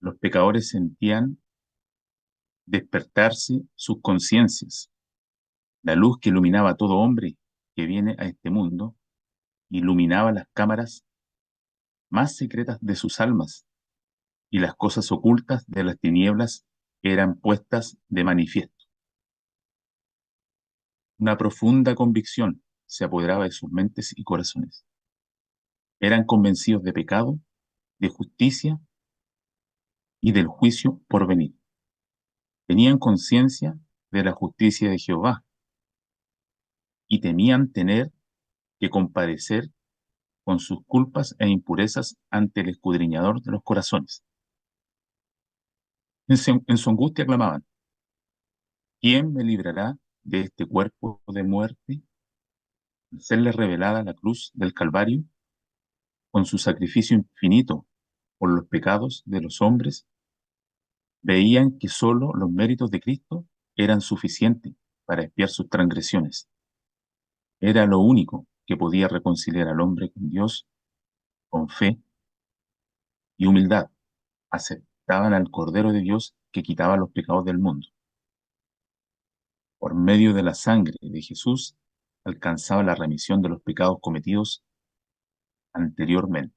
Los pecadores sentían despertarse sus conciencias. La luz que iluminaba a todo hombre que viene a este mundo iluminaba las cámaras más secretas de sus almas, y las cosas ocultas de las tinieblas eran puestas de manifiesto. Una profunda convicción se apoderaba de sus mentes y corazones. Eran convencidos de pecado, de justicia y del juicio por venir. Tenían conciencia de la justicia de Jehová y temían tener que comparecer con sus culpas e impurezas ante el escudriñador de los corazones. En su angustia clamaban: ¿quién me librará de este cuerpo de muerte? Al serles revelada la cruz del Calvario, con su sacrificio infinito por los pecados de los hombres, veían que sólo los méritos de Cristo eran suficientes para expiar sus transgresiones. Era lo único que podía reconciliar al hombre con Dios. Con fe y humildad aceptaban al Cordero de Dios que quitaba los pecados del mundo. Por medio de la sangre de Jesús alcanzaba la remisión de los pecados cometidos anteriormente.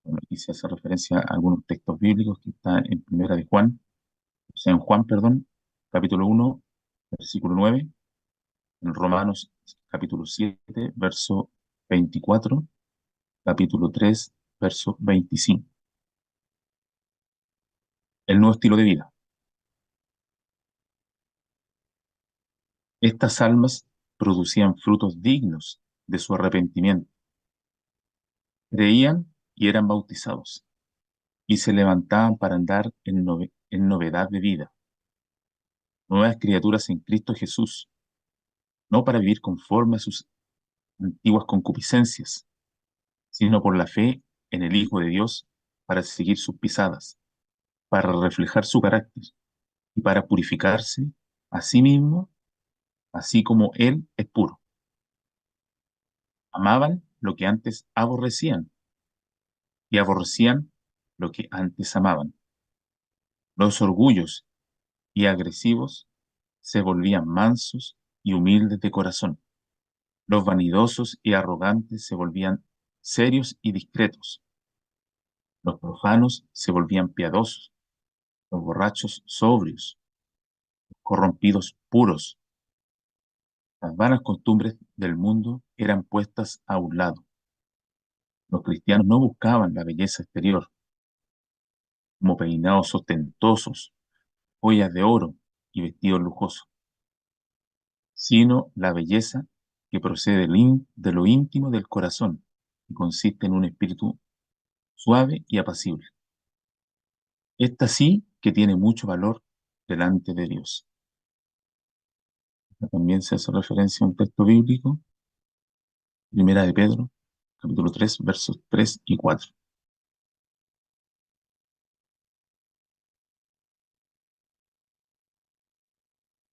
Bueno, aquí se hace referencia a algunos textos bíblicos que están en Primera de Juan, o sea, en Juan, perdón, capítulo 1, versículo 9, en Romanos, capítulo 7, verso 24, capítulo 3, verso 25. El nuevo estilo de vida. Estas almas producían frutos dignos de su arrepentimiento. Creían y eran bautizados, y se levantaban para andar en novedad de vida, nuevas criaturas en Cristo Jesús, no para vivir conforme a sus antiguas concupiscencias, sino por la fe en el Hijo de Dios, para seguir sus pisadas, para reflejar su carácter y para purificarse a sí mismo, así como Él es puro. Amaban lo que antes aborrecían y aborrecían lo que antes amaban. Los orgullosos y agresivos se volvían mansos y humildes de corazón. Los vanidosos y arrogantes se volvían serios y discretos. Los profanos se volvían piadosos, los borrachos sobrios, los corrompidos puros. Las vanas costumbres del mundo eran puestas a un lado. Los cristianos no buscaban la belleza exterior, como peinados ostentosos, joyas de oro y vestidos lujosos, sino la belleza que procede de lo íntimo del corazón y consiste en un espíritu suave y apacible. Esta sí que tiene mucho valor delante de Dios. También se hace referencia a un texto bíblico, Primera de Pedro, capítulo 3, versos 3 y 4.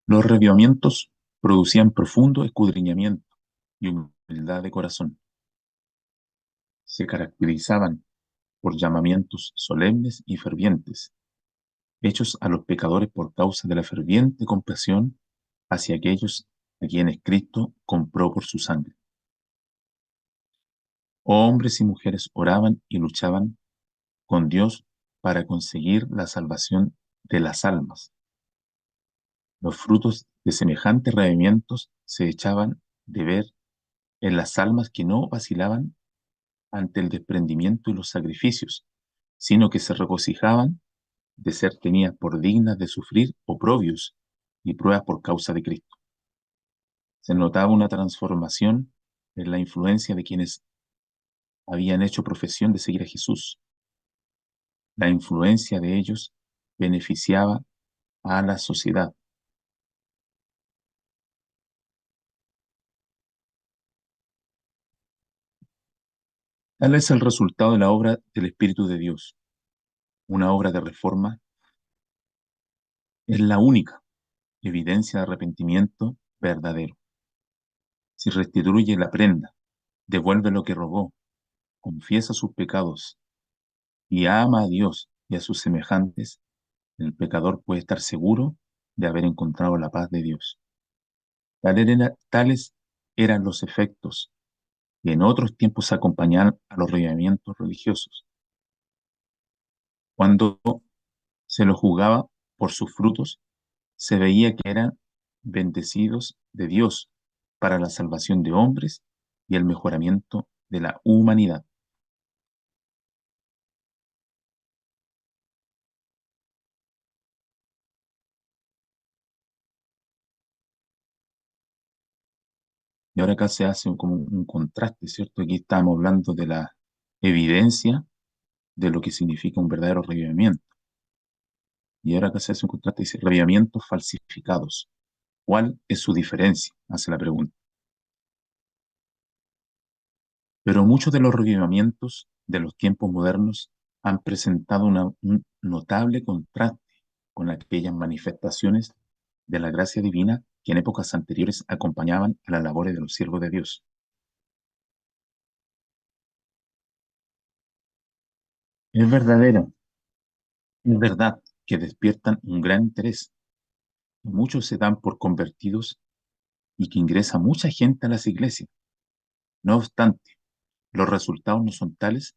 Los reavivamientos producían profundo escudriñamiento y humildad de corazón. Se caracterizaban por llamamientos solemnes y fervientes, hechos a los pecadores por causa de la ferviente compasión hacia aquellos a quienes Cristo compró por su sangre. Hombres y mujeres oraban y luchaban con Dios para conseguir la salvación de las almas. Los frutos de semejantes reavivamientos se echaban de ver en las almas que no vacilaban ante el desprendimiento y los sacrificios, sino que se regocijaban de ser tenidas por dignas de sufrir oprobios y pruebas por causa de Cristo. Se notaba una transformación en la influencia de quienes habían hecho profesión de seguir a Jesús. La influencia de ellos beneficiaba a la sociedad. Tal es el resultado de la obra del Espíritu de Dios. Una obra de reforma es la única evidencia de arrepentimiento verdadero. Si restituye la prenda, devuelve lo que robó, confiesa sus pecados y ama a Dios y a sus semejantes, el pecador puede estar seguro de haber encontrado la paz de Dios. Tales eran los efectos que en otros tiempos acompañaban a los regimientos religiosos. Cuando se los juzgaba por sus frutos, se veía que eran bendecidos de Dios para la salvación de hombres y el mejoramiento de la humanidad. Y ahora acá se hace como un contraste, ¿cierto? Aquí estamos hablando de la evidencia de lo que significa un verdadero revivimiento. Y ahora acá se hace un contraste y dice, revivimientos falsificados. ¿Cuál es su diferencia? Hace la pregunta. Pero muchos de los revivimientos de los tiempos modernos han presentado un notable contraste con aquellas manifestaciones de la gracia divina que en épocas anteriores acompañaban a las labores de los siervos de Dios. Es verdadero, es verdad que despiertan un gran interés. Muchos se dan por convertidos y que ingresa mucha gente a las iglesias. No obstante, los resultados no son tales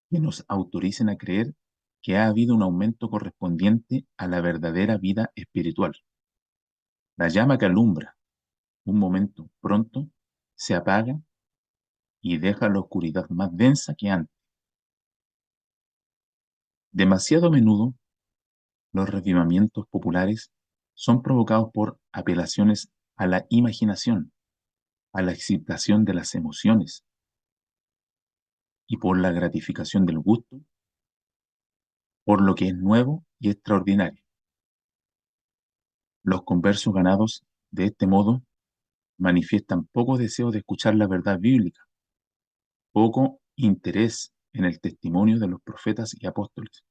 que nos autoricen a creer que ha habido un aumento correspondiente a la verdadera vida espiritual. La llama que alumbra un momento pronto se apaga y deja la oscuridad más densa que antes. Demasiado a menudo, los revivamientos populares son provocados por apelaciones a la imaginación, a la excitación de las emociones y por la gratificación del gusto, por lo que es nuevo y extraordinario. Los conversos ganados de este modo manifiestan poco deseo de escuchar la verdad bíblica, poco interés en el testimonio de los profetas y apóstoles.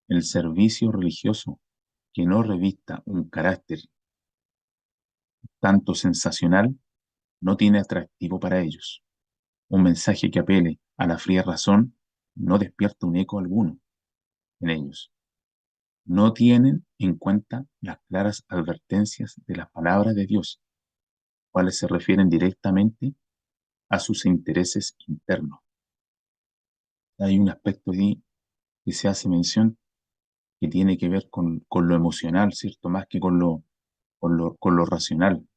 El servicio religioso que no revista un carácter tanto sensacional no tiene atractivo para ellos. Un mensaje que apele a la fría razón no despierta un eco alguno en ellos. No tienen en cuenta las claras advertencias de las palabras de Dios, cuales se refieren directamente a sus intereses internos. Hay un aspecto ahí que se hace mención que tiene que ver con lo emocional, ¿cierto? Más que con lo racional.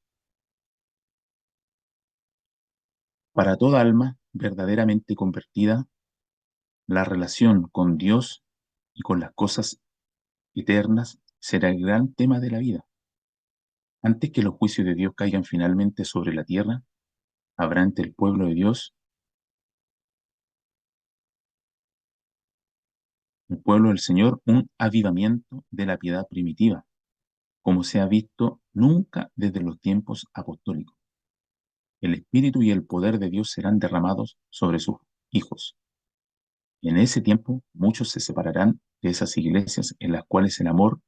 Para toda alma verdaderamente convertida, la relación con Dios y con las cosas eternas será el gran tema de la vida. Antes que los juicios de Dios caigan finalmente sobre la tierra, habrá entre el pueblo de Dios, el pueblo del Señor, un avivamiento de la piedad primitiva, como se ha visto nunca desde los tiempos apostólicos. El Espíritu y el poder de Dios serán derramados sobre sus hijos. En ese tiempo muchos se separarán de esas iglesias en las cuales el amor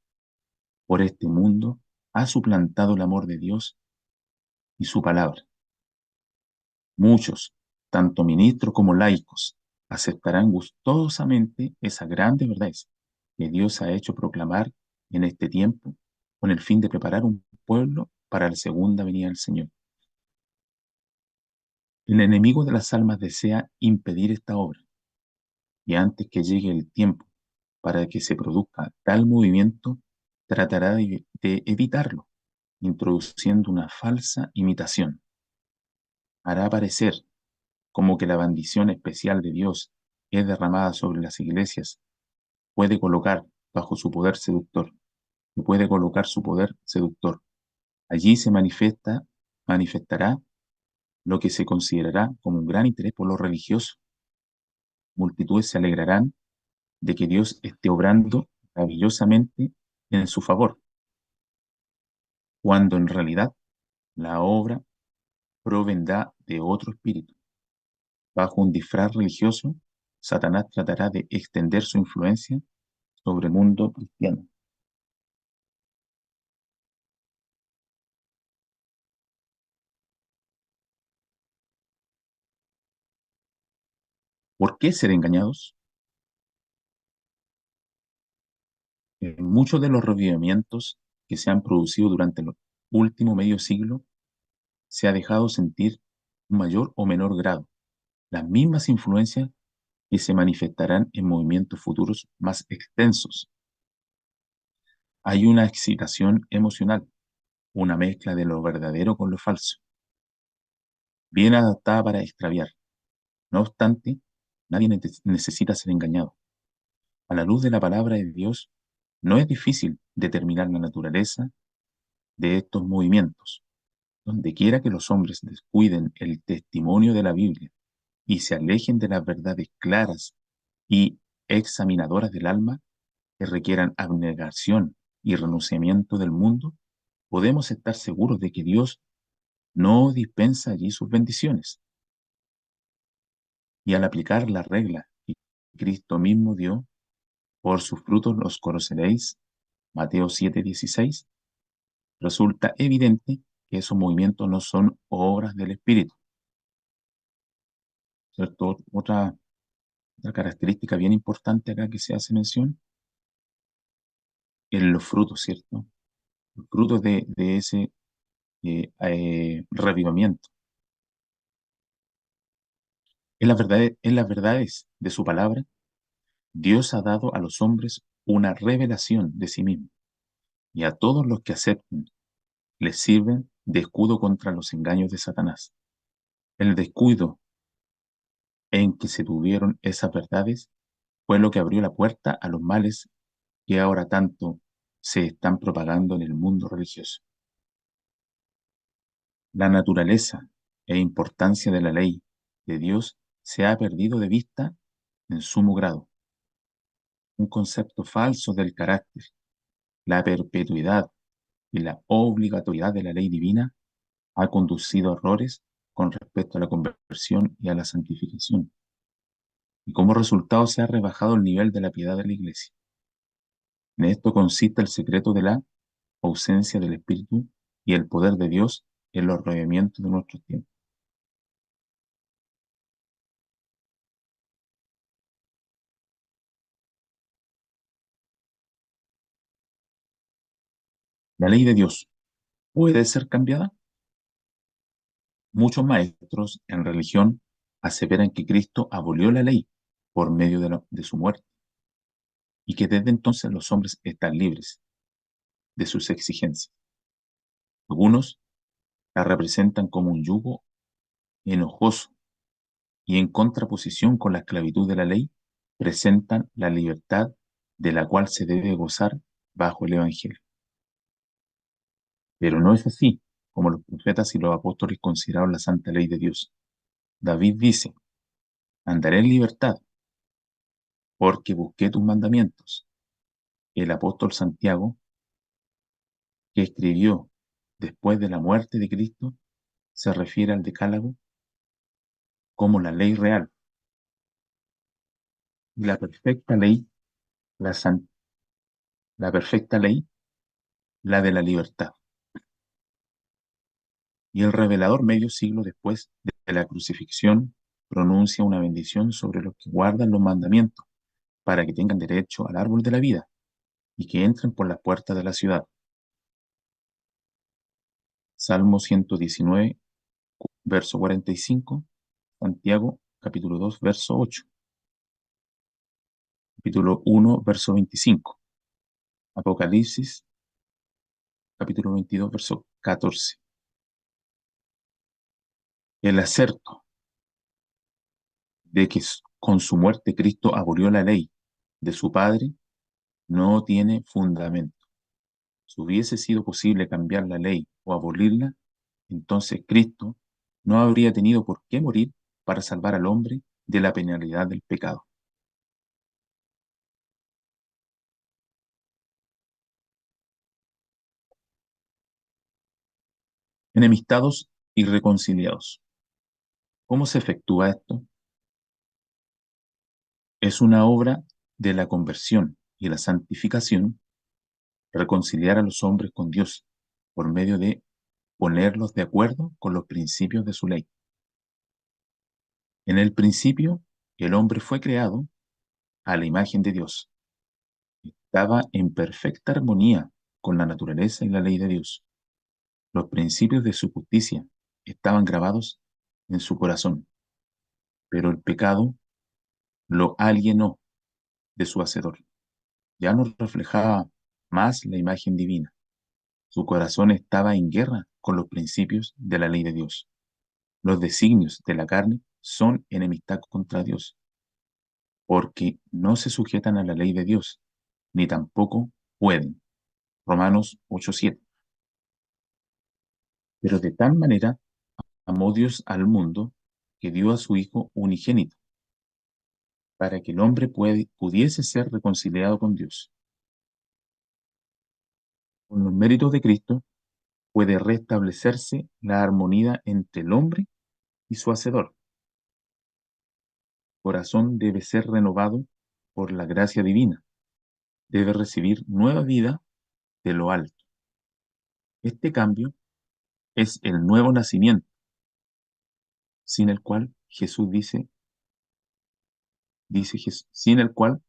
por este mundo ha suplantado el amor de Dios y su palabra. Muchos, tanto ministros como laicos, aceptarán gustosamente esas grandes verdades que Dios ha hecho proclamar en este tiempo con el fin de preparar un pueblo para la segunda venida del Señor. El enemigo de las almas desea impedir esta obra y antes que llegue el tiempo para que se produzca tal movimiento, tratará de evitarlo, introduciendo una falsa imitación. Hará parecer como que la bendición especial de Dios es derramada sobre las iglesias, puede colocar bajo su poder seductor, y puede colocar su poder seductor. Allí manifestará lo que se considerará como un gran interés por lo religioso. Multitudes se alegrarán de que Dios esté obrando maravillosamente en su favor, cuando en realidad la obra provendrá de otro espíritu. Bajo un disfraz religioso, Satanás tratará de extender su influencia sobre el mundo cristiano. ¿Por qué ser engañados? En muchos de los revivimientos que se han producido durante el último medio siglo, se ha dejado sentir un mayor o menor grado las mismas influencias que se manifestarán en movimientos futuros más extensos. Hay una excitación emocional, una mezcla de lo verdadero con lo falso, bien adaptada para extraviar. No obstante, nadie necesita ser engañado. A la luz de la palabra de Dios, no es difícil determinar la naturaleza de estos movimientos. Donde quiera que los hombres descuiden el testimonio de la Biblia y se alejen de las verdades claras y examinadoras del alma que requieran abnegación y renunciamiento del mundo, podemos estar seguros de que Dios no dispensa allí sus bendiciones. Y al aplicar la regla que Cristo mismo dio, por sus frutos los conoceréis, Mateo 7:16, resulta evidente que esos movimientos no son obras del Espíritu, ¿cierto? Otra característica bien importante acá que se hace mención en los frutos, ¿cierto? Los frutos de ese revivamiento. En las verdades de su palabra, Dios ha dado a los hombres una revelación de sí mismo, y a todos los que acepten les sirven de escudo contra los engaños de Satanás. El descuido en que se tuvieron esas verdades fue lo que abrió la puerta a los males que ahora tanto se están propagando en el mundo religioso. La naturaleza e importancia de la ley de Dios se ha perdido de vista en sumo grado. Un concepto falso del carácter, la perpetuidad y la obligatoriedad de la ley divina ha conducido a errores con respecto a la conversión y a la santificación. Y como resultado se ha rebajado el nivel de la piedad de la Iglesia. En esto consiste el secreto de la ausencia del Espíritu y el poder de Dios en los movimientos de nuestros tiempos. La ley de Dios puede ser cambiada. Muchos maestros en religión aseveran que Cristo abolió la ley por medio de su muerte y que desde entonces los hombres están libres de sus exigencias. Algunos la representan como un yugo enojoso y en contraposición con la esclavitud de la ley, presentan la libertad de la cual se debe gozar bajo el Evangelio. Pero no es así como los profetas y los apóstoles consideraron la santa ley de Dios. David dice, andaré en libertad porque busqué tus mandamientos. El apóstol Santiago, que escribió después de la muerte de Cristo, se refiere al decálogo como la ley real y la, san- la perfecta ley, la de la libertad. Y el revelador medio siglo después de la crucifixión pronuncia una bendición sobre los que guardan los mandamientos para que tengan derecho al árbol de la vida y que entren por las puertas de la ciudad. Salmo 119, verso 45, Santiago capítulo 2, verso 8, capítulo 1, verso 25, Apocalipsis capítulo 22, verso 14. El acerto de que con su muerte Cristo abolió la ley de su Padre no tiene fundamento. Si hubiese sido posible cambiar la ley o abolirla, entonces Cristo no habría tenido por qué morir para salvar al hombre de la penalidad del pecado. Enemistados y reconciliados. ¿Cómo se efectúa esto? Es una obra de la conversión y la santificación reconciliar a los hombres con Dios por medio de ponerlos de acuerdo con los principios de su ley. En el principio, el hombre fue creado a la imagen de Dios Estaba en perfecta armonía con la naturaleza y la ley de Dios. Los principios de su justicia estaban grabados en su corazón, pero el pecado lo alienó de su Hacedor. Ya no reflejaba más la imagen divina. Su corazón estaba en guerra con los principios de la ley de Dios. Los designios de la carne son enemistad contra Dios, porque no se sujetan a la ley de Dios, ni tampoco pueden. Romanos 8:7. Pero de tal manera amó Dios al mundo que dio a su Hijo unigénito, para que el hombre pudiese ser reconciliado con Dios. Con los méritos de Cristo puede restablecerse la armonía entre el hombre y su Hacedor. El corazón debe ser renovado por la gracia divina. Debe recibir nueva vida de lo alto. Este cambio es el nuevo nacimiento, sin el cual Jesús sin el cual,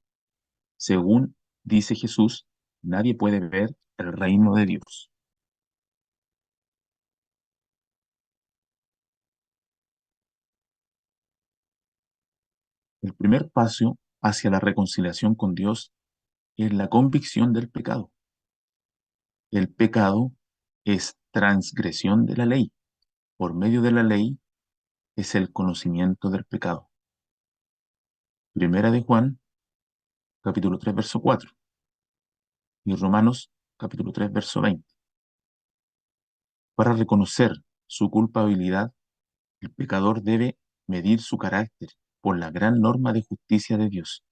según dice Jesús, nadie puede ver el reino de Dios. El primer paso hacia la reconciliación con Dios es la convicción del pecado. El pecado es transgresión de la ley. Por medio de la ley es el conocimiento del pecado. Primera de Juan, capítulo 3, verso 4, y Romanos, capítulo 3, verso 20. Para reconocer su culpabilidad, el pecador debe medir su carácter por la gran norma de justicia de Dios.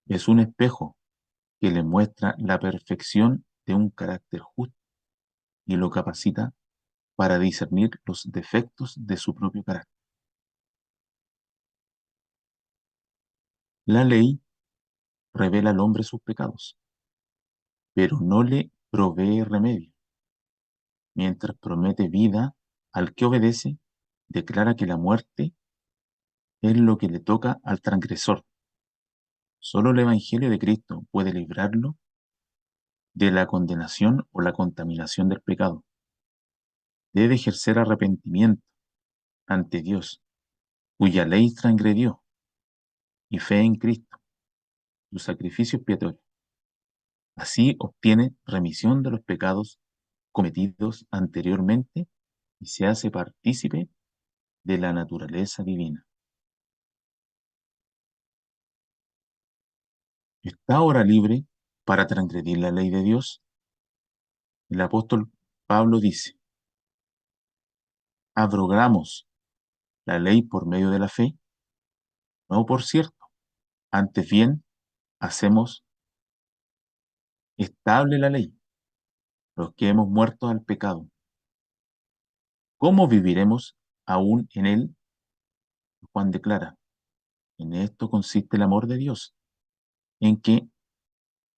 Es un espejo que le muestra la perfección de un carácter justo y lo capacita para discernir los defectos de su propio carácter. La ley revela al hombre sus pecados, pero no le provee remedio. Mientras promete vida al que obedece, declara que la muerte es lo que le toca al transgresor. Solo el Evangelio de Cristo puede librarlo de la condenación o la contaminación del pecado. Debe ejercer arrepentimiento ante Dios, cuya ley transgredió, y fe en Cristo, su sacrificio expiatorio. Así obtiene remisión de los pecados cometidos anteriormente y se hace partícipe de la naturaleza divina. ¿Está ahora libre para transgredir la ley de Dios? El apóstol Pablo dice: ¿abrogamos la ley por medio de la fe? No, por cierto, antes bien hacemos estable la ley, los que hemos muerto al pecado. ¿Cómo viviremos aún en él? Juan declara: en esto consiste el amor de Dios, en que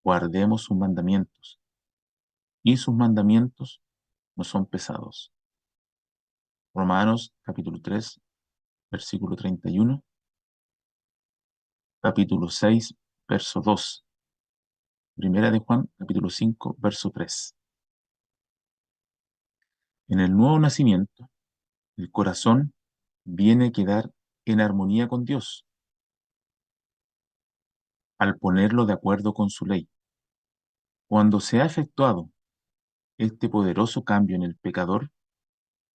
guardemos sus mandamientos, y sus mandamientos no son pesados. Romanos capítulo 3, versículo 31, capítulo 6, verso 2, primera de Juan capítulo 5, verso 3. En el nuevo nacimiento, el corazón viene a quedar en armonía con Dios al ponerlo de acuerdo con su ley. Cuando se ha efectuado este poderoso cambio en el pecador,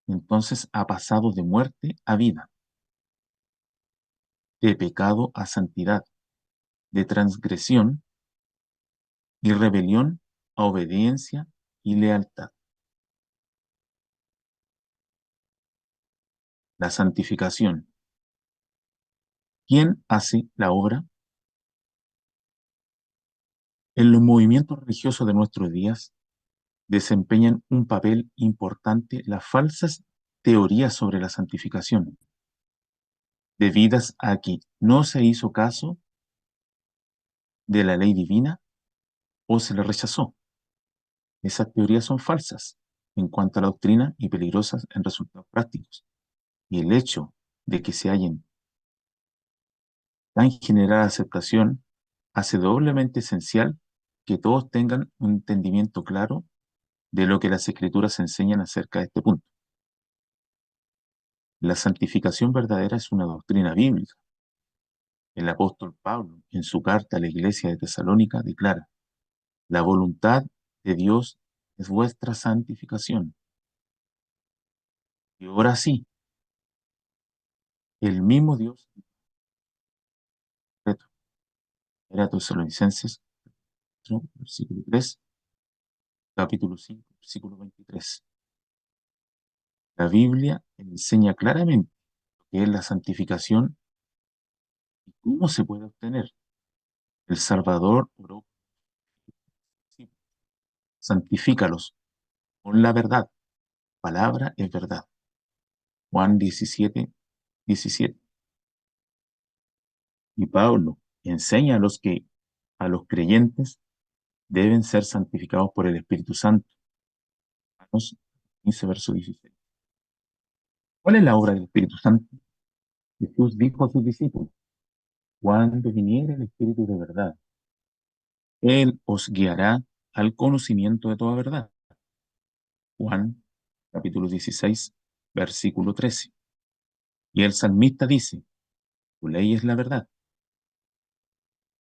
entonces ha pasado de muerte a vida, de pecado a santidad, de transgresión y rebelión a obediencia y lealtad. La santificación. ¿Quién hace la obra? En los movimientos religiosos de nuestros días desempeñan un papel importante las falsas teorías sobre la santificación, debidas a que no se hizo caso de la ley divina o se le rechazó. Esas teorías son falsas en cuanto a la doctrina y peligrosas en resultados prácticos. Y el hecho de que se hallen tan generada aceptación hace doblemente esencial que todos tengan un entendimiento claro de lo que las Escrituras enseñan acerca de este punto. La santificación verdadera es una doctrina bíblica. El apóstol Pablo, en su carta a la iglesia de Tesalónica, declara: la voluntad de Dios es vuestra santificación. Y ahora sí, el mismo Dios, era Tesalonicenses, ¿no? Versículo 3, capítulo 5, versículo 23. La Biblia enseña claramente lo que es la santificación y cómo se puede obtener. El Salvador oró: santifícalos con la verdad. Palabra es verdad. Juan 17, 17. Y Pablo enseña a los creyentes deben ser santificados por el Espíritu Santo. Romanos 15, verso 16. ¿Cuál es la obra del Espíritu Santo? Jesús dijo a sus discípulos: cuando viniere el Espíritu de verdad, Él os guiará al conocimiento de toda verdad. Juan capítulo 16, versículo 13. Y el salmista dice: tu ley es la verdad.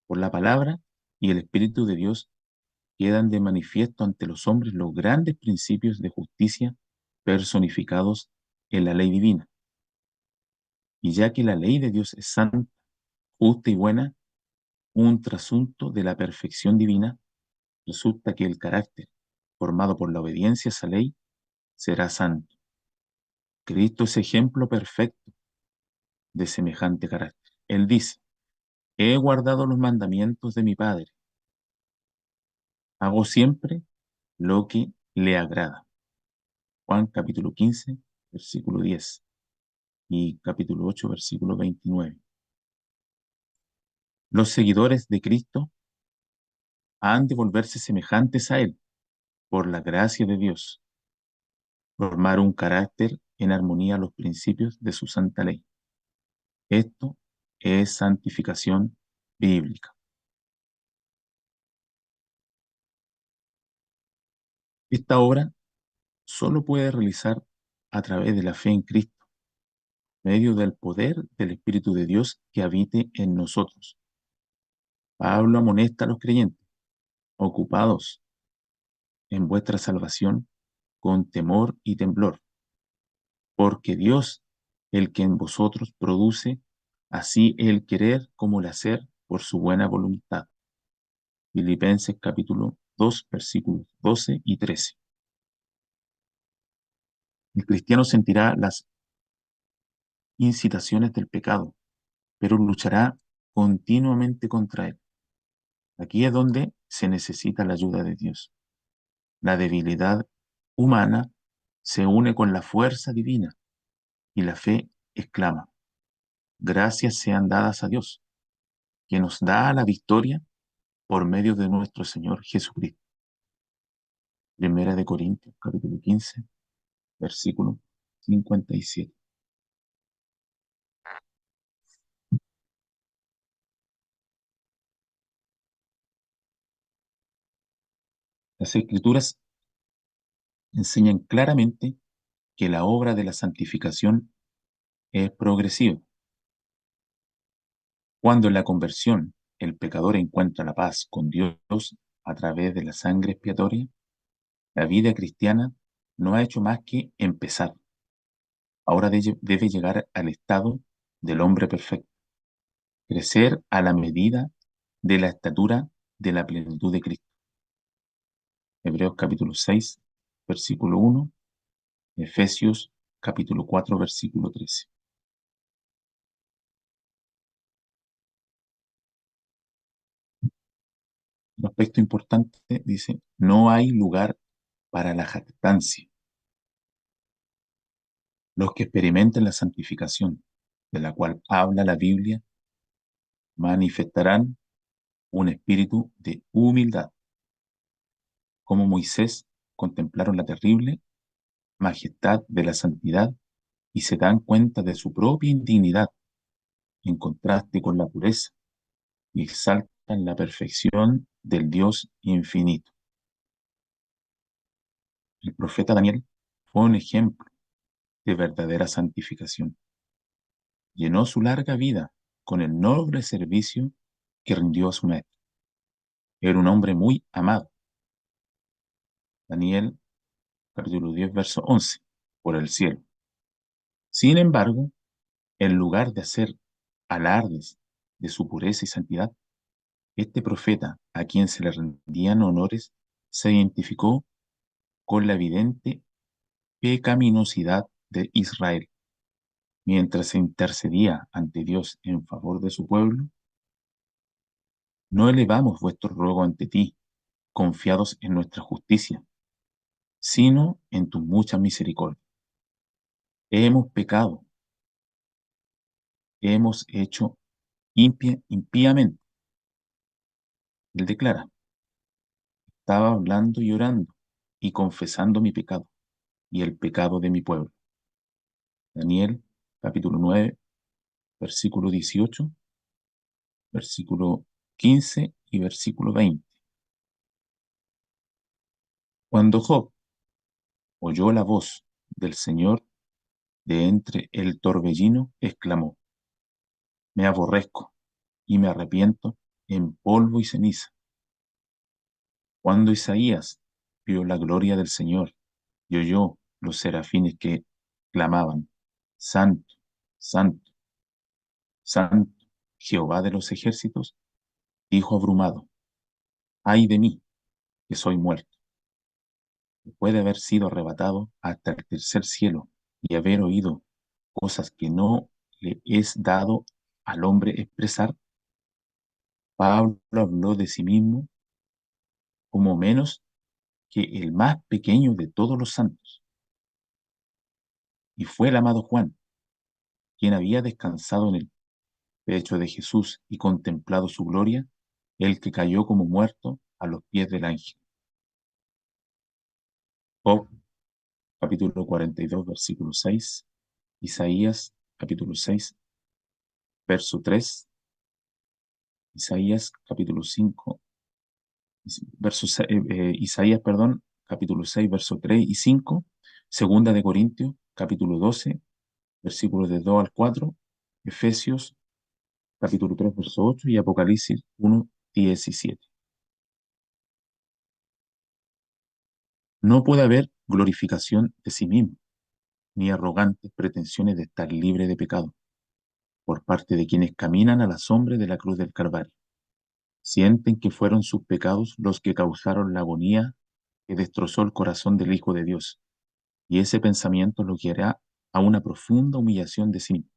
Por la palabra y el Espíritu de Dios quedan de manifiesto ante los hombres los grandes principios de justicia personificados en la ley divina. Y ya que la ley de Dios es santa, justa y buena, un trasunto de la perfección divina, resulta que el carácter formado por la obediencia a esa ley será santo. Cristo es ejemplo perfecto de semejante carácter. Él dice: he guardado los mandamientos de mi Padre, hago siempre lo que le agrada. Juan capítulo 15, versículo 10 y capítulo 8, versículo 29. Los seguidores de Cristo han de volverse semejantes a Él por la gracia de Dios, formar un carácter en armonía a los principios de su santa ley. Esto es santificación bíblica. Esta obra solo puede realizar a través de la fe en Cristo, medio del poder del Espíritu de Dios que habite en nosotros. Pablo amonesta a los creyentes: ocupados en vuestra salvación con temor y temblor, porque Dios, el que en vosotros produce así el querer como el hacer por su buena voluntad. Filipenses capítulo 2, versículos 12 y 13. El cristiano sentirá las incitaciones del pecado, pero luchará continuamente contra él. Aquí es donde se necesita la ayuda de Dios. La debilidad humana se une con la fuerza divina y la fe exclama: gracias sean dadas a Dios, que nos da la victoria por medio de nuestro Señor Jesucristo. Primera de Corintios, capítulo 15, versículo 57. Las Escrituras enseñan claramente que la obra de la santificación es progresiva. Cuando en la conversión el pecador encuentra la paz con Dios a través de la sangre expiatoria, la vida cristiana no ha hecho más que empezar. Ahora debe llegar al estado del hombre perfecto, crecer a la medida de la estatura de la plenitud de Cristo. Hebreos capítulo 6, versículo 1, Efesios capítulo 4, versículo 13. Un aspecto importante dice: no hay lugar para la jactancia. Los que experimenten la santificación de la cual habla la Biblia manifestarán un espíritu de humildad. Como Moisés contemplaron la terrible majestad de la santidad y se dan cuenta de su propia indignidad en contraste con la pureza y exaltan en la perfección del Dios infinito. El profeta Daniel fue un ejemplo de verdadera santificación. Llenó su larga vida con el noble servicio que rindió a su maestro. Era un hombre muy amado. Daniel capítulo 10, verso 11, por el cielo. Sin embargo, en lugar de hacer alardes de su pureza y santidad, este profeta, a quien se le rendían honores, se identificó con la evidente pecaminosidad de Israel. Mientras se intercedía ante Dios en favor de su pueblo, no elevamos vuestro ruego ante ti, confiados en nuestra justicia, sino en tu mucha misericordia. Hemos pecado, hemos hecho impíamente. Él declara, estaba hablando y orando y confesando mi pecado y el pecado de mi pueblo. Daniel, capítulo 9, versículo 18, versículo 15 y versículo 20. Cuando Job oyó la voz del Señor de entre el torbellino, exclamó, me aborrezco y me arrepiento en polvo y ceniza. Cuando Isaías vio la gloria del Señor y oyó los serafines que clamaban, Santo, Santo, Santo, Jehová de los ejércitos, dijo abrumado, ay de mí, que soy muerto. Después de haber sido arrebatado hasta el tercer cielo y haber oído cosas que no le es dado al hombre expresar, Pablo habló de sí mismo como menos que el más pequeño de todos los santos. Y fue el amado Juan, quien había descansado en el pecho de Jesús y contemplado su gloria, el que cayó como muerto a los pies del ángel. Job, capítulo 42, versículo 6. Isaías, capítulo 6, verso 3. Isaías, capítulo 5, Isaías, perdón, capítulo 6, verso 3 y 5. Segunda de Corintios, capítulo 12, versículos de 2 al 4. Efesios, capítulo 3, verso 8 y Apocalipsis 1, 17. No puede haber glorificación de sí mismo, ni arrogantes pretensiones de estar libre de pecado, por parte de quienes caminan a la sombra de la cruz del Calvario. Sienten que fueron sus pecados los que causaron la agonía que destrozó el corazón del Hijo de Dios, y ese pensamiento los guiará a una profunda humillación de sí mismo.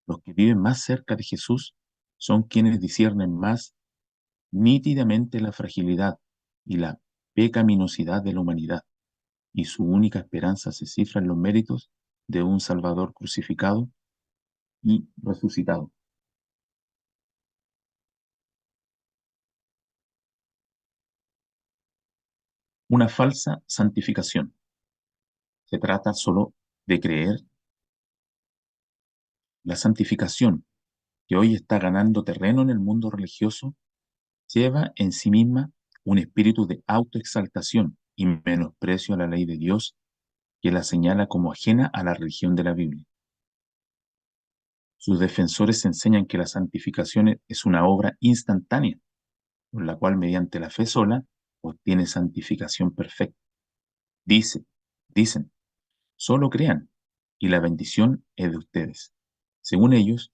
Los que viven más cerca de Jesús son quienes disciernen más nítidamente la fragilidad y la pecaminosidad de la humanidad, y su única esperanza se cifra en los méritos de un Salvador crucificado y resucitado. Una falsa santificación. Se trata solo de creer. La santificación, que hoy está ganando terreno en el mundo religioso, lleva en sí misma un espíritu de autoexaltación y menosprecio a la ley de Dios que la señala como ajena a la religión de la Biblia. Sus defensores enseñan que la santificación es una obra instantánea, por la cual mediante la fe sola obtiene santificación perfecta. Dicen, solo crean y la bendición es de ustedes. Según ellos,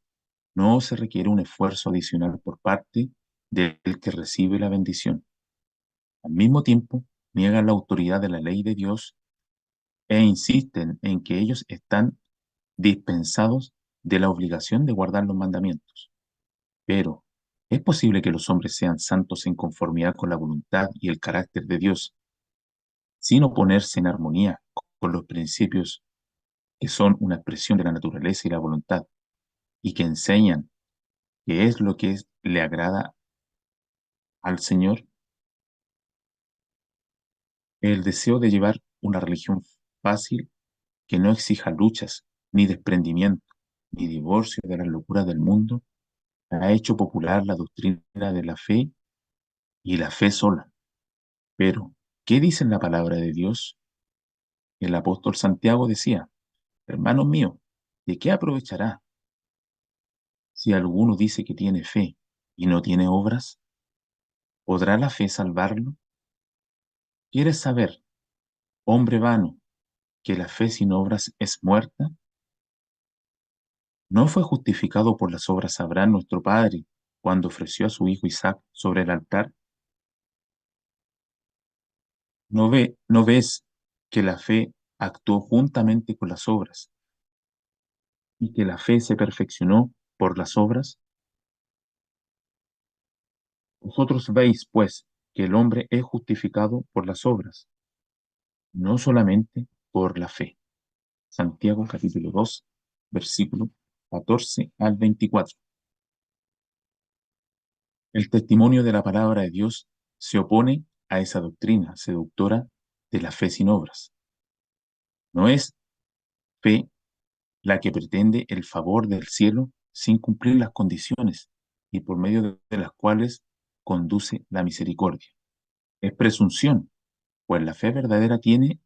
no se requiere un esfuerzo adicional por parte del que recibe la bendición. Al mismo tiempo, niegan la autoridad de la ley de Dios e insisten en que ellos están dispensados de la obligación de guardar los mandamientos. Pero, ¿es posible que los hombres sean santos en conformidad con la voluntad y el carácter de Dios, sin oponerse en armonía con los principios que son una expresión de la naturaleza y la voluntad, y que enseñan qué es lo que le agrada al Señor? El deseo de llevar una religión fácil que no exija luchas, ni desprendimiento, ni divorcio de las locuras del mundo, ha hecho popular la doctrina de la fe y la fe sola. Pero, ¿qué dice en la palabra de Dios? El apóstol Santiago decía, hermanos míos, ¿de qué aprovechará si alguno dice que tiene fe y no tiene obras? ¿Podrá la fe salvarlo? ¿Quieres saber, hombre vano, que la fe sin obras es muerta? ¿No fue justificado por las obras Abraham nuestro padre cuando ofreció a su hijo Isaac sobre el altar? ¿No ves que la fe actuó juntamente con las obras y que la fe se perfeccionó por las obras? Vosotros veis, pues, que el hombre es justificado por las obras, no solamente por la fe. Santiago capítulo 2, versículo 14 al 24. El testimonio de la palabra de Dios se opone a esa doctrina seductora de la fe sin obras. No es fe la que pretende el favor del cielo sin cumplir las condiciones y por medio de las cuales conduce la misericordia. Es presunción, pues la fe verdadera tiene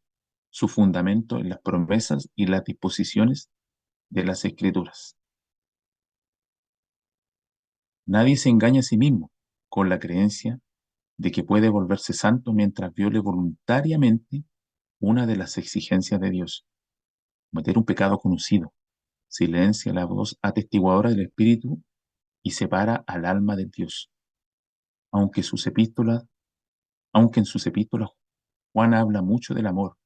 su fundamento en las promesas y las disposiciones de las Escrituras. Nadie se engaña a sí mismo con la creencia de que puede volverse santo mientras viole voluntariamente una de las exigencias de Dios, cometer un pecado conocido, silencia la voz atestiguadora del Espíritu y separa al alma de Dios. Aunque, sus epístolas, aunque en sus epístolas Juan habla mucho del amor,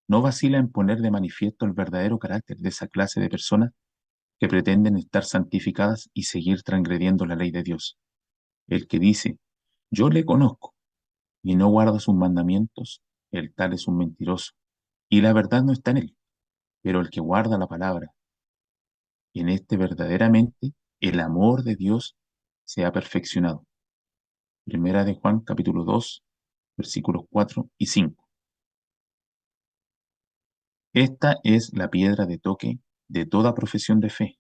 no vacila en poner de manifiesto el verdadero carácter de esa clase de personas que pretenden estar santificadas y seguir transgrediendo la ley de Dios. El que dice, yo le conozco, y no guarda sus mandamientos, el tal es un mentiroso, y la verdad no está en él. Pero el que guarda la palabra, en este verdaderamente el amor de Dios se ha perfeccionado. Primera de Juan, capítulo 2, versículos 4 y 5. Esta es la piedra de toque de toda profesión de fe.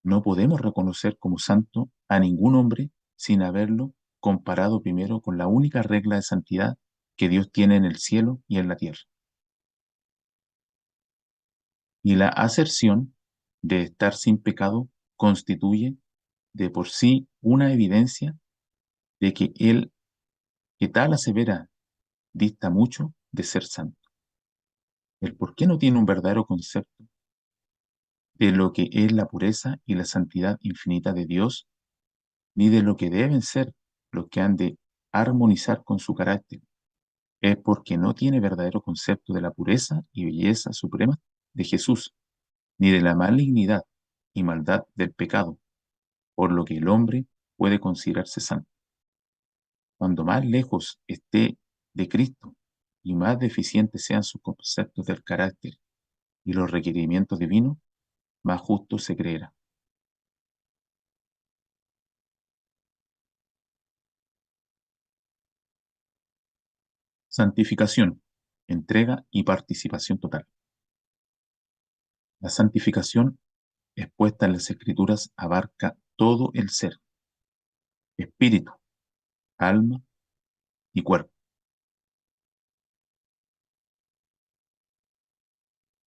No podemos reconocer como santo a ningún hombre sin haberlo comparado primero con la única regla de santidad que Dios tiene en el cielo y en la tierra. Y la aserción de estar sin pecado constituye de por sí una evidencia de que tal asevera dista mucho de ser santo. El por qué no tiene un verdadero concepto de lo que es la pureza y la santidad infinita de Dios, ni de lo que deben ser los que han de armonizar con su carácter. Es porque no tiene verdadero concepto de la pureza y belleza suprema de Jesús, ni de la malignidad y maldad del pecado, por lo que el hombre puede considerarse santo. Cuando más lejos esté de Cristo y más deficientes sean sus conceptos del carácter y los requerimientos divinos, más justo se creerá. Santificación, entrega y participación total. La santificación expuesta en las Escrituras abarca todo el ser, espíritu, alma y cuerpo.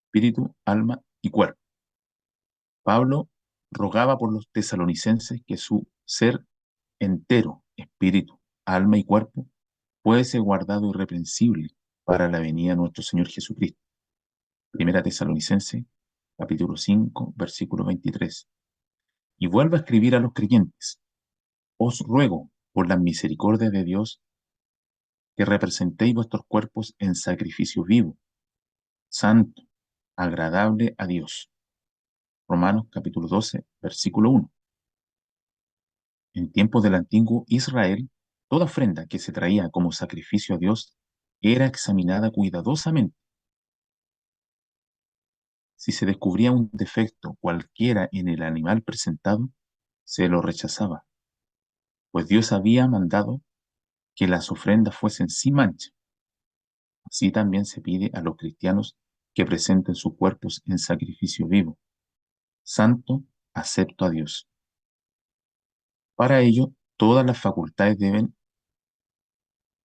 Espíritu, alma y cuerpo. Pablo rogaba por los tesalonicenses que su ser entero, espíritu, alma y cuerpo, fuese guardado irreprensible para la venida de nuestro Señor Jesucristo. Primera Tesalonicense, capítulo 5, versículo 23. Y vuelve a escribir a los creyentes, os ruego, por la misericordia de Dios, que representéis vuestros cuerpos en sacrificio vivo, santo, agradable a Dios. Romanos capítulo 12, versículo 1. En tiempos del antiguo Israel, toda ofrenda que se traía como sacrificio a Dios era examinada cuidadosamente. Si se descubría un defecto cualquiera en el animal presentado, se lo rechazaba, pues Dios había mandado que las ofrendas fuesen sin mancha. Así también se pide a los cristianos que presenten sus cuerpos en sacrificio vivo, santo, acepto a Dios. Para ello, todas las facultades deben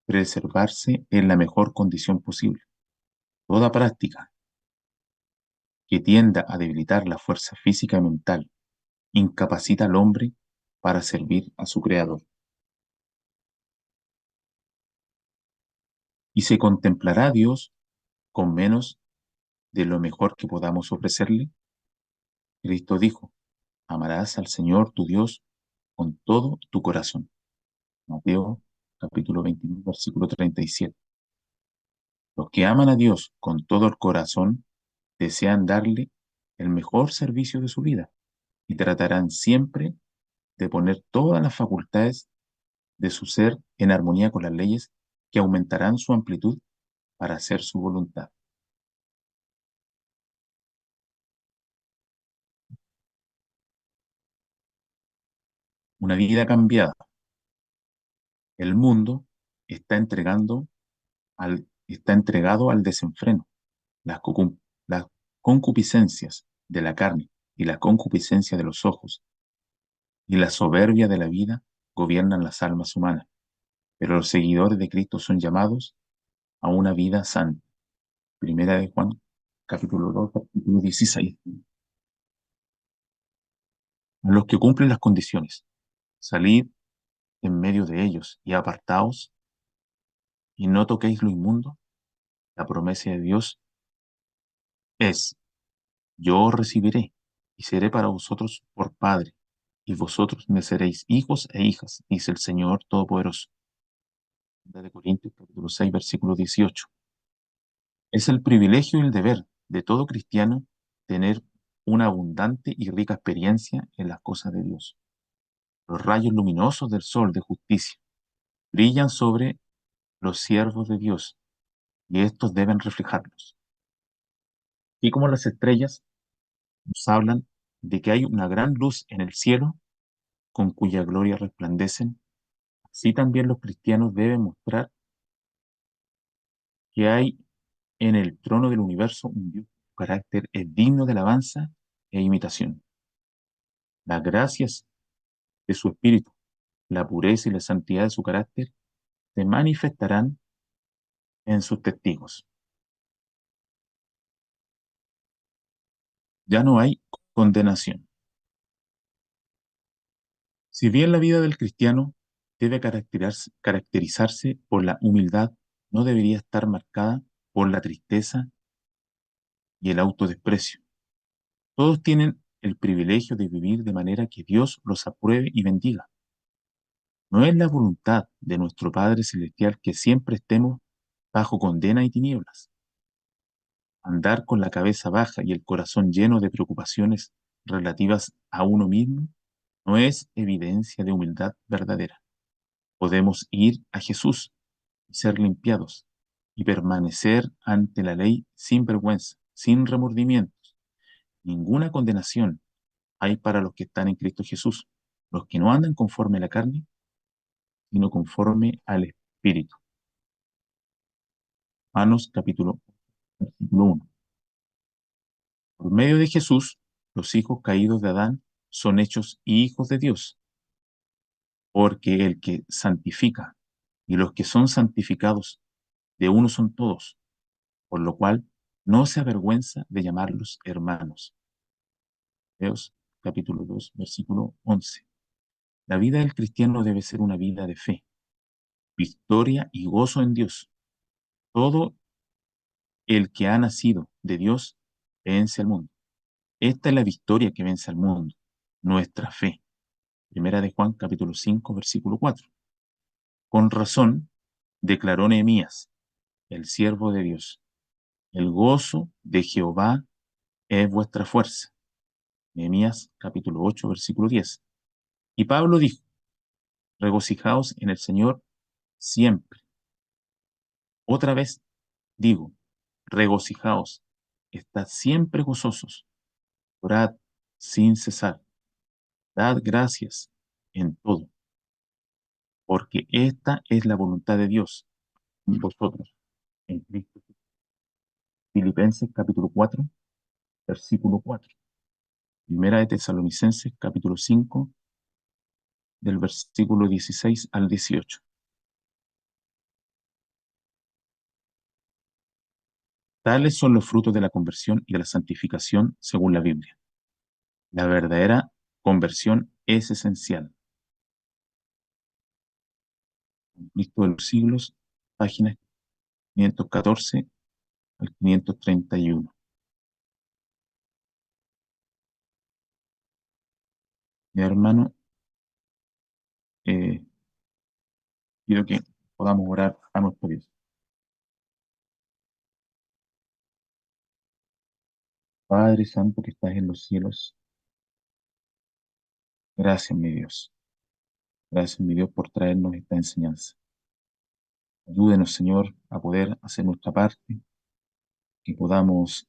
preservarse en la mejor condición posible. Toda práctica que tienda a debilitar la fuerza física y mental incapacita al hombre para servir a su Creador. Y se contemplará a Dios con menos de lo mejor que podamos ofrecerle. Cristo dijo, amarás al Señor tu Dios con todo tu corazón. Mateo capítulo 29, versículo 37. Los que aman a Dios con todo el corazón desean darle el mejor servicio de su vida y tratarán siempre de poner todas las facultades de su ser en armonía con las leyes que aumentarán su amplitud para hacer su voluntad. Una vida cambiada. El mundo está entregado al desenfreno. Las concupiscencias de la carne y la concupiscencia de los ojos y la soberbia de la vida gobiernan las almas humanas, pero los seguidores de Cristo son llamados a una vida santa. Primera de Juan, capítulo 2, capítulo 16. A los que cumplen las condiciones, salid en medio de ellos y apartaos y no toquéis lo inmundo. La promesa de Dios es, yo os recibiré y seré para vosotros por Padre, y vosotros me seréis hijos e hijas, dice el Señor Todopoderoso. De Corintios capítulo 6, versículo 18. Es el privilegio y el deber de todo cristiano tener una abundante y rica experiencia en las cosas de Dios. Los rayos luminosos del sol de justicia brillan sobre los siervos de Dios y estos deben reflejarlos. Y como las estrellas nos hablan de que hay una gran luz en el cielo con cuya gloria resplandecen, así también los cristianos deben mostrar que hay en el trono del universo un Dios cuyo carácter es digno de alabanza e imitación. Las gracias de su espíritu, la pureza y la santidad de su carácter se manifestarán en sus testigos. Ya no hay condenación. Si bien la vida del cristiano debe caracterizarse por la humildad, no debería estar marcada por la tristeza y el autodesprecio. Todos tienen el privilegio de vivir de manera que Dios los apruebe y bendiga. No es la voluntad de nuestro Padre Celestial que siempre estemos bajo condena y tinieblas. Andar con la cabeza baja y el corazón lleno de preocupaciones relativas a uno mismo no es evidencia de humildad verdadera. Podemos ir a Jesús y ser limpiados y permanecer ante la ley sin vergüenza, sin remordimientos. Ninguna condenación hay para los que están en Cristo Jesús, los que no andan conforme a la carne, sino conforme al Espíritu. Romanos capítulo 1. Por medio de Jesús, los hijos caídos de Adán son hechos hijos de Dios, porque el que santifica y los que son santificados de uno son todos, por lo cual no se avergüenza de llamarlos hermanos. Hebreos capítulo 2, versículo 11. La vida del cristiano debe ser una vida de fe, victoria y gozo en Dios. Todo el que ha nacido de Dios vence al mundo. Esta es la victoria que vence al mundo, nuestra fe. Primera de Juan, capítulo 5, versículo 4. Con razón, declaró Nehemías, el siervo de Dios, el gozo de Jehová es vuestra fuerza. Nehemías, capítulo 8, versículo 10. Y Pablo dijo, regocijaos en el Señor siempre. Otra vez digo, regocijaos, estad siempre gozosos, orad sin cesar, dad gracias en todo, porque esta es la voluntad de Dios en vosotros, en Cristo. Filipenses capítulo 4, versículo 4. Primera de Tesalonicenses, capítulo 5, del versículo 16 al 18. Tales son los frutos de la conversión y de la santificación según la Biblia. La verdadera conversión es esencial. Conflicto de los siglos, páginas 514 al 531. Mi hermano, eh, quiero que podamos orar a nuestro Dios. Padre Santo que estás en los cielos, gracias, mi Dios. Gracias, mi Dios, por traernos esta enseñanza. Ayúdenos, Señor, a poder hacer nuestra parte, que podamos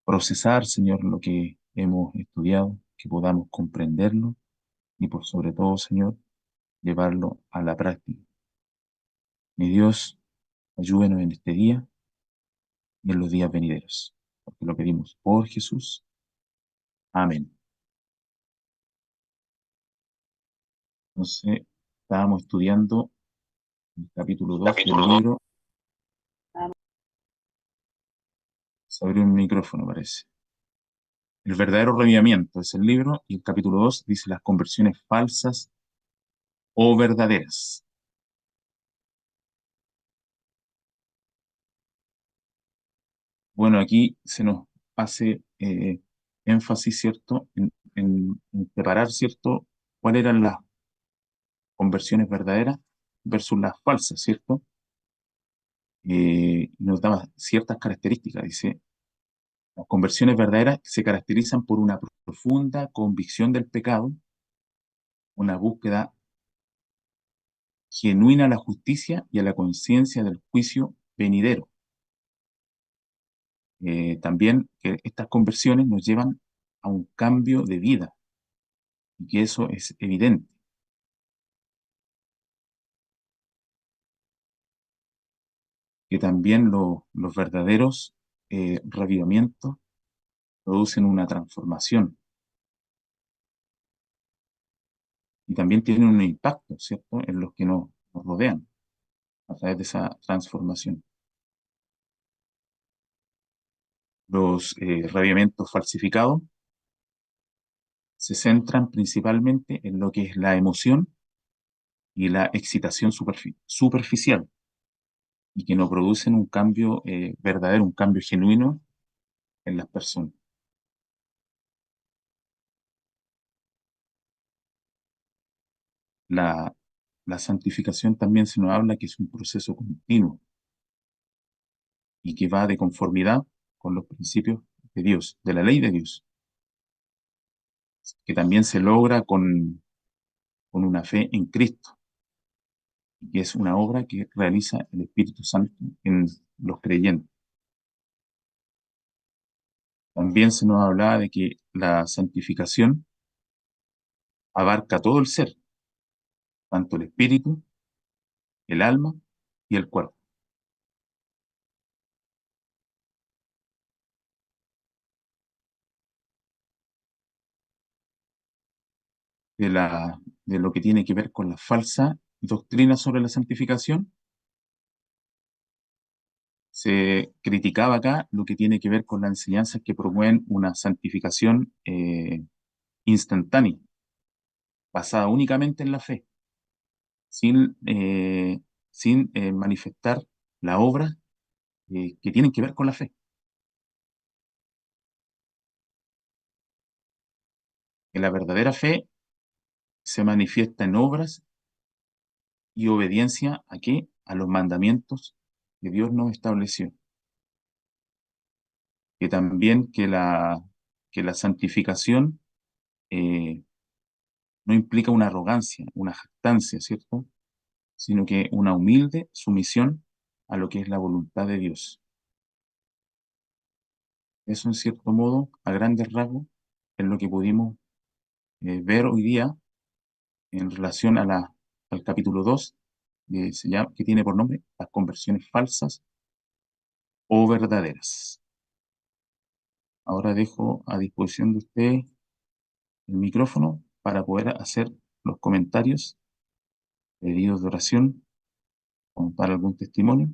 procesar, Señor, lo que hemos estudiado, que podamos comprenderlo y por sobre todo, Señor, llevarlo a la práctica. Mi Dios, ayúdenos en este día y en los días venideros, porque lo pedimos por Jesús. Amén. Entonces, estábamos estudiando el capítulo 2 del libro. Se abrió un micrófono, parece. El verdadero revivimiento es el libro y el capítulo 2 dice las conversiones falsas o verdaderas. Bueno, aquí se nos hace énfasis, ¿cierto?, en separar, ¿cierto?, cuáles eran las conversiones verdaderas versus las falsas, ¿cierto? Y nos daba ciertas características. Dice, las conversiones verdaderas se caracterizan por una profunda convicción del pecado, una búsqueda genuina a la justicia y a la conciencia del juicio venidero. También que estas conversiones nos llevan a un cambio de vida y que eso es evidente, que también los verdaderos revivamientos producen una transformación y también tienen un impacto, ¿cierto?, en los que nos rodean a través de esa transformación. Los revivamientos falsificados se centran principalmente en lo que es la emoción y la excitación superficial y que no producen un cambio verdadero, un cambio genuino en las personas. La, la santificación también se nos habla que es un proceso continuo y que va de conformidad con los principios de Dios, de la ley de Dios, que también se logra con una fe en Cristo, y que es una obra que realiza el Espíritu Santo en los creyentes. También se nos hablaba de que la santificación abarca todo el ser, tanto el espíritu, el alma y el cuerpo. De lo que tiene que ver con la falsa doctrina sobre la santificación, se criticaba acá lo que tiene que ver con las enseñanzas que promueven una santificación instantánea, basada únicamente en la fe, sin manifestar la obra que tienen que ver con la fe. Que la verdadera fe se manifiesta en obras y obediencia ¿a qué? A los mandamientos que Dios nos estableció. Que también que la santificación eh, no implica una arrogancia, una jactancia, ¿cierto? Sino que una humilde sumisión a lo que es la voluntad de Dios. Eso, en cierto modo, a grandes rasgos, es lo que pudimos ver hoy día en relación al capítulo 2, que tiene por nombre las conversiones falsas o verdaderas. Ahora dejo a disposición de usted el micrófono para poder hacer los comentarios, pedidos de oración, contar algún testimonio.